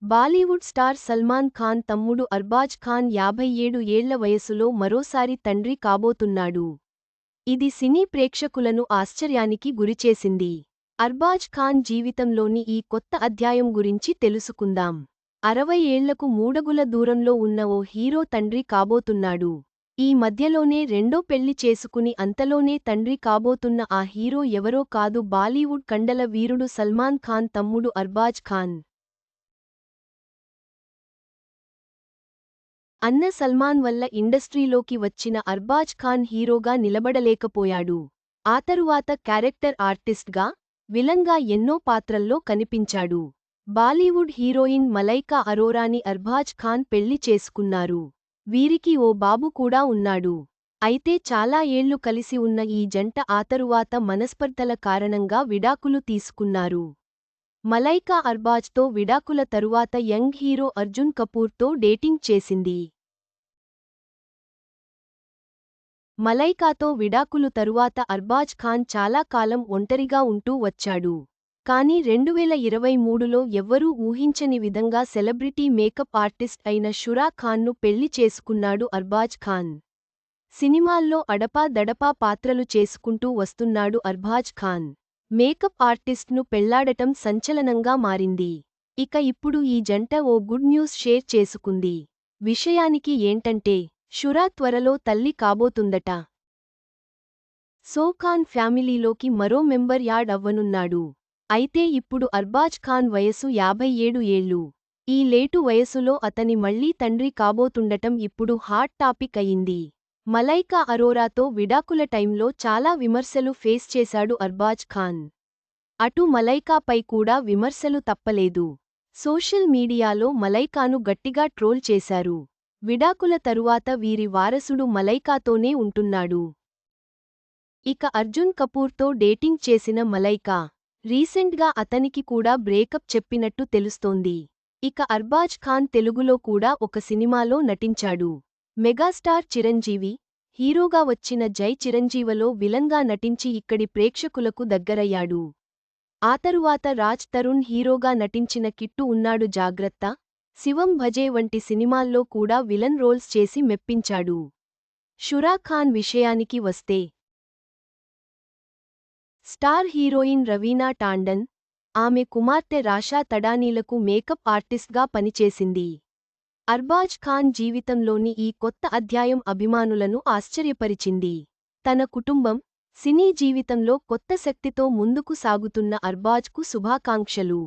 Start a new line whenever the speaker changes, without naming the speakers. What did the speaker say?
Bollywood star Salman Khan తమ్ముడు అర్బాజ్ ఖాన్ 57 ఏళ్ల వయసులో మరోసారి తండ్రి కాబోతున్నాడు. ఇది సినీ ప్రేక్షకులను ఆశ్చర్యానికి గురిచేసింది. అర్బాజ్ ఖాన్ జీవితంలోని ఈ కొత్త అధ్యాయం గురించి తెలుసుకుందాం. 60 ఏళ్లకు మూడగుల దూరంలో ఉన్న ఓ హీరో తండ్రి కాబోతున్నాడు. ఈ మధ్యలోనే రెండో పెళ్లి చేసుకుని అంతలోనే తండ్రి కాబోతున్న ఆ హీరో ఎవరో కాదు, బాలీవుడ్ కండల వీరుడు సల్మాన్ ఖాన్ తమ్ముడు అర్బాజ్ ఖాన్. అన్న సల్మాన్ వల్ల ఇండస్ట్రీలోకి వచ్చిన అర్బాజ్ ఖాన్ హీరోగా నిలబడలేకపోయాడు. ఆ తరువాత క్యారెక్టర్ ఆర్టిస్ట్గా, విలన్గా ఎన్నో పాత్రల్లో కనిపించాడు. బాలీవుడ్ హీరోయిన్ మలైకా అరోరాని అర్బాజ్ ఖాన్ పెళ్లి చేసుకున్నారు. వీరికి ఓ బాబు కూడా ఉన్నాడు. అయితే చాలా ఏళ్లు కలిసి ఉన్న ఈ జంట ఆ తరువాత మనస్పర్ధల కారణంగా విడాకులు తీసుకున్నారు. మలైకా అర్బాజ్తో విడాకుల తరువాత యంగ్ హీరో అర్జున్ కపూర్తో డేటింగ్ చేసింది. మలైకాతో విడాకులు తరువాత అర్బాజ్ ఖాన్ చాలా కాలం ఒంటరిగా ఉంటూ వచ్చాడు. కానీ 2023లో ఎవ్వరూ ఊహించని విధంగా సెలబ్రిటీ మేకప్ ఆర్టిస్ట్ అయిన షురా ఖాన్ను పెళ్లి చేసుకున్నాడు అర్బాజ్ ఖాన్. సినిమాల్లో అడపాదడపా పాత్రలు చేసుకుంటూ వస్తున్నాడు అర్బాజ్ ఖాన్. మేకప్ ఆర్టిస్ట్ను పెళ్లాడటం సంచలనంగా మారింది. ఇక ఇప్పుడు ఈ జంట ఓ గుడ్ న్యూస్ షేర్ చేసుకుంది. విషయానికి ఏంటంటే, షురా త్వరలో తల్లి కాబోతుందట. సో ఖాన్ ఫ్యామిలీలోకి మరో మెంబర్ యాడ్ అవ్వనున్నాడు. అయితే ఇప్పుడు అర్బాజ్ ఖాన్ వయసు 57 ఏళ్లు. ఈ లేటు వయసులో అతని మళ్లీ తండ్రి కాబోతుండటం ఇప్పుడు హాట్ టాపిక్ అయింది. మలైకా అరోరాతో విడాకుల టైంలో చాలా విమర్శలు ఫేస్ చేశాడు అర్బాజ్ ఖాన్. అటు మలైకాపై కూడా విమర్శలు తప్పలేదు. సోషల్ మీడియాలో మలైకాను గట్టిగా ట్రోల్ చేశారు. విడాకుల తరువాత వీరి వారసుడు మలైకాతోనే ఉంటున్నాడు. ఇక అర్జున్ కపూర్తో డేటింగ్ చేసిన మలైకా, రీసెంట్గా అతనికి కూడా బ్రేకప్ చెప్పినట్టు తెలుస్తోంది. ఇక అర్బాజ్ ఖాన్ తెలుగులో కూడా ఒక సినిమాలో నటించాడు. మెగాస్టార్ చిరంజీవి హీరోగా వచ్చిన జై చిరంజీవలో విలన్గా నటించి ఇక్కడి ప్రేక్షకులకు దగ్గరయ్యాడు. ఆ తరువాత రాజ్ తరుణ్ హీరోగా నటించిన కిట్టు ఉన్నాడు జాగ్రత్త, శివం భజే వంటి సినిమాల్లో కూడా విలన్ రోల్స్ చేసి మెప్పించాడు. షురా ఖాన్ విషయానికి వస్తే, స్టార్ హీరోయిన్ రవీనా టాండన్, ఆమె కుమార్తె రాషా తడానీలకు మేకప్ ఆర్టిస్ట్గా పనిచేసింది. అర్బాజ్ ఖాన్ జీవితంలోని ఈ కొత్త అధ్యాయం అభిమానులను ఆశ్చర్యపరిచింది. తన కుటుంబం, సినీ జీవితంలో కొత్త శక్తితో ముందుకు సాగుతున్న అర్బాజ్కు శుభాకాంక్షలు.